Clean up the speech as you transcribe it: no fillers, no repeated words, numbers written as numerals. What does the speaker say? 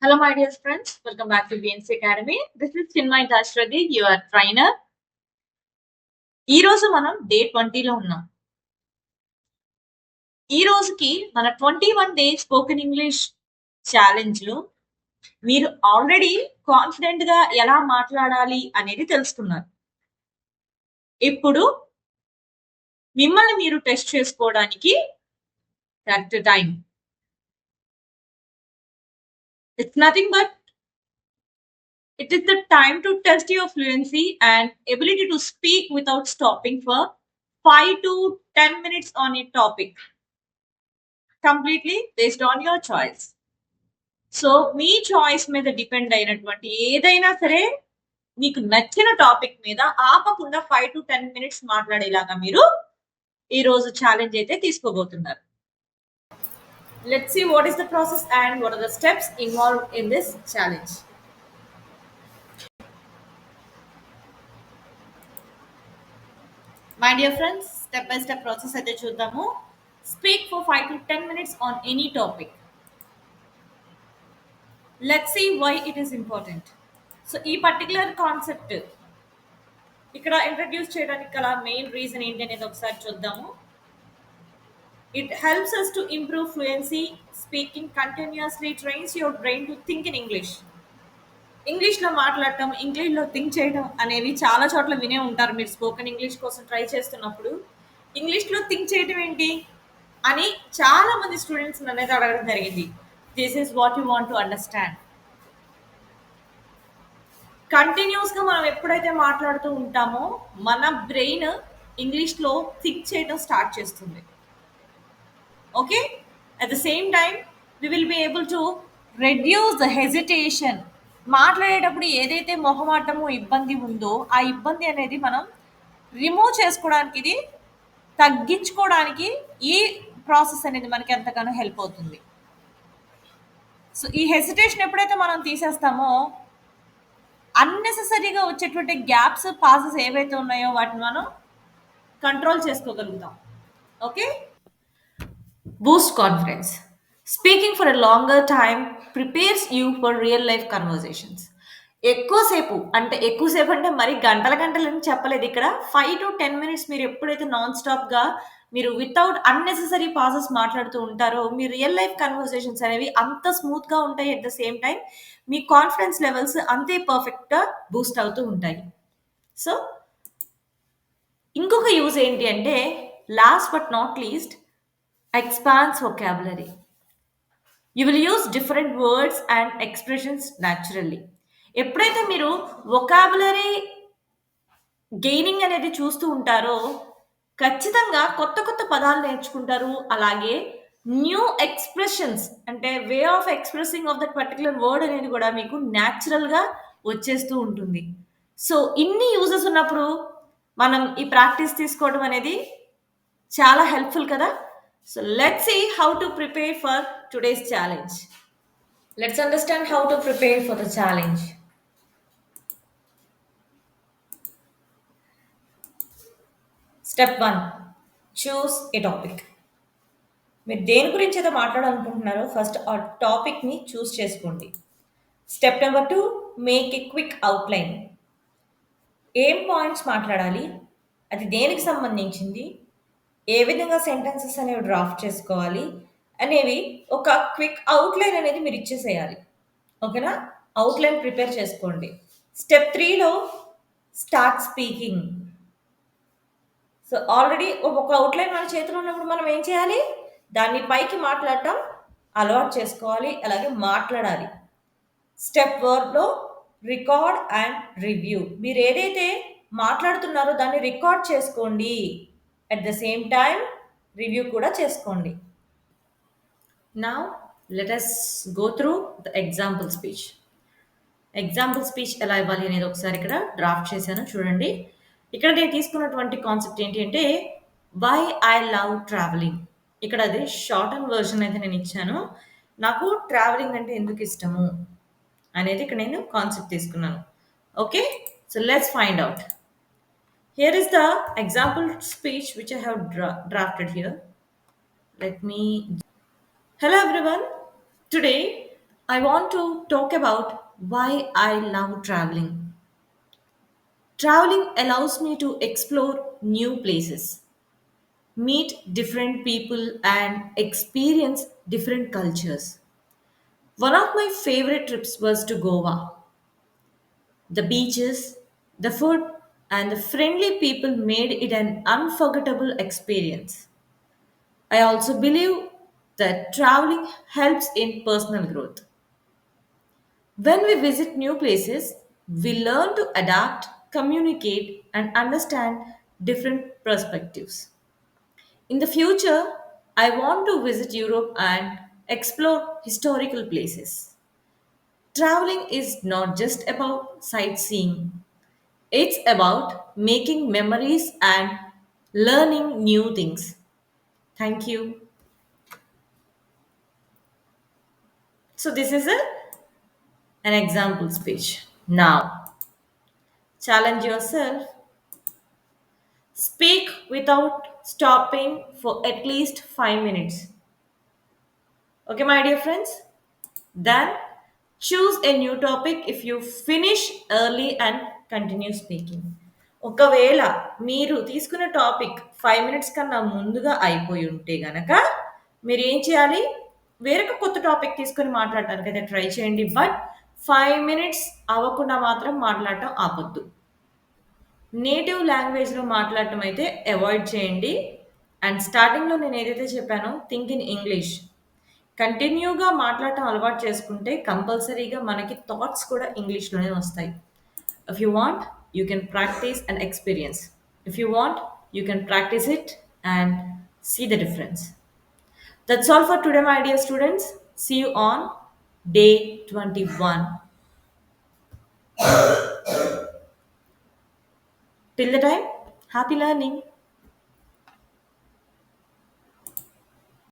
Hello, my dear friends. Welcome back to BNC Academy. This is Chinmay Dashrathi, your trainer. ఈ రోజు మనం day 20లో ఉన్నాం. ఈ రోజుకి మన 21 డే స్పోకెన్ ఇంగ్లీష్ ఛాలెంజ్ లో మీరు ఆల్రెడీ కాన్ఫిడెంట్ గా ఎలా మాట్లాడాలి అనేది తెలుసుకున్నారు. ఇప్పుడు మిమ్మల్ని మీరు టెస్ట్ చేసుకోవడానికి correct time. It's nothing but it is the time to test your fluency and ability to speak without stopping for 5 to 10 minutes on a topic, completely based on your choice. So me choice మీద depend అయినటువంటి ఏదైనా సరే మీకు నచ్చిన topic మీద ఆపకుండా 5 to 10 minutes మాట్లాడేలాగా మీరు ఈ రోజు ఛాలెంజ్ అయితే తీసుకోబోతున్నారు. Let's see what is the process and what are the steps involved in this challenge. My dear friends, step by step process అయితే చూద్దాము. Speak for 5 to 10 minutes on any topic. Let's see why it is important. So ఈ particular concept ఇక్కడ introduce చేయడానికి గల main reason ఏంటి అనేది ఒకసారి చూద్దాము. It helps us to improve fluency. Speaking continuously trains your brain to think in English. ఇంగ్లీష్లో మాట్లాడటం, ఇంగ్లీష్లో థింక్ చేయడం అనేవి చాలా చోట్ల వినే ఉంటారు. మీరు స్పోకెన్ ఇంగ్లీష్ కోసం ట్రై చేస్తున్నప్పుడు ఇంగ్లీష్లో థింక్ చేయడం ఏంటి అని చాలా మంది స్టూడెంట్స్ అనేది అడగడం జరిగింది. This is what you want to understand. కంటిన్యూస్గా మనం ఎప్పుడైతే మాట్లాడుతూ ఉంటామో మన బ్రెయిన్ ఇంగ్లీష్లో థింక్ చేయడం స్టార్ట్ చేస్తుంది. Okay, at the same time we will be able to reduce the hesitation. మాట్లాడేటప్పుడు ఏదైతే మొహమాటము ఇబ్బంది ఉందో ఆ ఇబ్బంది అనేది మనం రిమూవ్ చేసుకోవడానికి, ఇది తగ్గించుకోవడానికి ఈ ప్రాసెస్ అనేది మనకి ఎంతగానో హెల్ప్ అవుతుంది. సో ఈ హెసిటేషన్ ఎప్పుడైతే మనం తీసేస్తామో అన్నెసెసరీగా వచ్చేటువంటి గ్యాప్స్, పాసెస్ ఏవైతే ఉన్నాయో వాటిని మనం కంట్రోల్ చేసుకోగలుగుతాం. Okay, boost confidence. Speaking for a longer time prepares you for real life conversations. ఎక్కువసేపు అంటే మరి గంటల గంటలని చెప్పలేదు. ఇక్కడ 5 to 10 minutes మీరు ఎప్పుడైతే నాన్ స్టాప్గా మీరు వితౌట్ అన్నెసెసరీ పాసెస్ మాట్లాడుతూ ఉంటారో మీ రియల్ లైఫ్ కన్వర్జేషన్స్ అనేవి అంత స్మూత్గా ఉంటాయి. At the same time me confidence levels అంతే పర్ఫెక్ట్గా బూస్ట్ అవుతూ ఉంటాయి. సో ఇంకొక యూజ్ ఏంటి అంటే, last but not least, expands vocabulary. You will use different words and expressions naturally. ఎప్పుడైతే మీరు వొకాబులరీ గెయినింగ్ అనేది చూస్తూ ఉంటారో ఖచ్చితంగా కొత్త కొత్త పదాలు నేర్చుకుంటారు. అలాగే న్యూ ఎక్స్ప్రెషన్స్ అంటే way of expressing of that particular word అనేది కూడా మీకు న్యాచురల్గా వచ్చేస్తూ ఉంటుంది. సో ఇన్ని యూజెస్ ఉన్నప్పుడు మనం ఈ ప్రాక్టీస్ తీసుకోవడం అనేది చాలా హెల్ప్ఫుల్ కదా. So let's see how to prepare for today's challenge. Let's understand how to prepare for the challenge. Step 1. Choose a topic. మీరు దేని గురించి అయితే మాట్లాడాలనుకుంటున్నారో ఫస్ట్ ఆ టాపిక్ని చూస్ చేసుకోండి. Step number 2, make a quick outline. ఏం పాయింట్స్ మాట్లాడాలి, అది దేనికి సంబంధించింది, ఏ విధంగా సెంటెన్సెస్ అనేవి డ్రాఫ్ట్ చేసుకోవాలి అనేవి ఒక క్విక్ అవుట్లైన్ అనేది మీరు ఇచ్చేసేయాలి. ఓకేనా, అవుట్లైన్ ప్రిపేర్ చేసుకోండి. స్టెప్ 3లో స్టార్ట్ స్పీకింగ్. సో ఆల్రెడీ ఒక అవుట్లైన్ మన చేతిలో ఉన్నప్పుడు మనం ఏం చేయాలి, దాన్ని పైకి మాట్లాడటం అలవాటు చేసుకోవాలి, అలాగే మాట్లాడాలి. స్టెప్ 4లో రికార్డ్ అండ్ రివ్యూ. మీరు ఏదైతే మాట్లాడుతున్నారో దాన్ని రికార్డ్ చేసుకోండి. At the same time review కూడా చేసుకోండి. Now let us go through the example speech. ఎగ్జాంపుల్ స్పీచ్ ఎలా ఇవ్వాలి అనేది ఒకసారి ఇక్కడ డ్రాఫ్ట్ చేశాను చూడండి. ఇక్కడ నేను తీసుకున్నటువంటి కాన్సెప్ట్ ఏంటి అంటే, వై ఐ లవ్ ట్రావెలింగ్. ఇక్కడ అది షార్ట్ అండ్ వర్షన్ అయితే నేను ఇచ్చాను. నాకు ట్రావెలింగ్ అంటే ఎందుకు ఇష్టము అనేది ఇక్కడ నేను కాన్సెప్ట్ తీసుకున్నాను. Okay, so let's find out. Here is the example speech which I have drafted here. Let me. Hello everyone. Today I want to talk about why I love traveling. Traveling allows me to explore new places, meet different people, and experience different cultures. One of my favorite trips was to Goa. The beaches, the food, and the friendly people made it an unforgettable experience. I also believe that traveling helps in personal growth. When we visit new places, we learn to adapt, communicate, and understand different perspectives. In the future, I want to visit Europe and explore historical places. Traveling is not just about sightseeing, it's about making memories and learning new things. Thank you. So, this is an example speech. Now, challenge yourself. Speak without stopping for at least 5 minutes. Okay, my dear friends? Then choose a new topic if you finish early and continue speaking. ఒకవేళ మీరు తీసుకున్న topic 5 minutes కన్నా ముందుగా అయిపోయి ఉంటే గనక మీరు ఏం చేయాలి? వేరొక కొత్త టాపిక్ తీసుకొని మాట్లాడటానికి అయితే ట్రై చేయండి. బట్ 5 మినిట్స్ అవ్వకుండా మాత్రం మాట్లాడటం ఆపొద్దు. నేటివ్ లాంగ్వేజ్లో మాట్లాడటం అయితే అవాయిడ్ చేయండి. అండ్ స్టార్టింగ్లో నేను ఏదైతే చెప్పానో థింక్ ఇన్ ఇంగ్లీష్. కంటిన్యూగా మాట్లాడటం అలవాటు చేసుకుంటే కంపల్సరీగా మనకి థాట్స్ కూడా ఇంగ్లీష్లోనే వస్తాయి. If you want you can practise and experience. If you want you can practise it and see the difference. That's all for today, my dear students. See you on day 21. Till the time, happy learning.